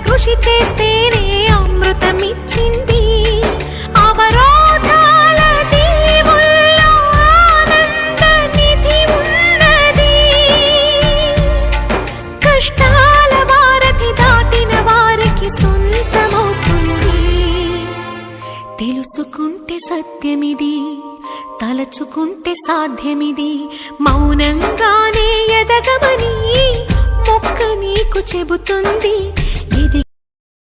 కృషి చేస్తేనే అమృతమిచ్చింది. అవరోధాల దీవుల్లో ఆనంద నిధి ఉన్నది. కష్టాల వారధి దాటిన వారికి సొంతమవుతుంది. తెలుసుకుంటే సత్యమిది, తలచుకుంటే సాధ్యమిది. మౌనంగానే ఎదగమని మొక్క నీకు చెబుతుంది.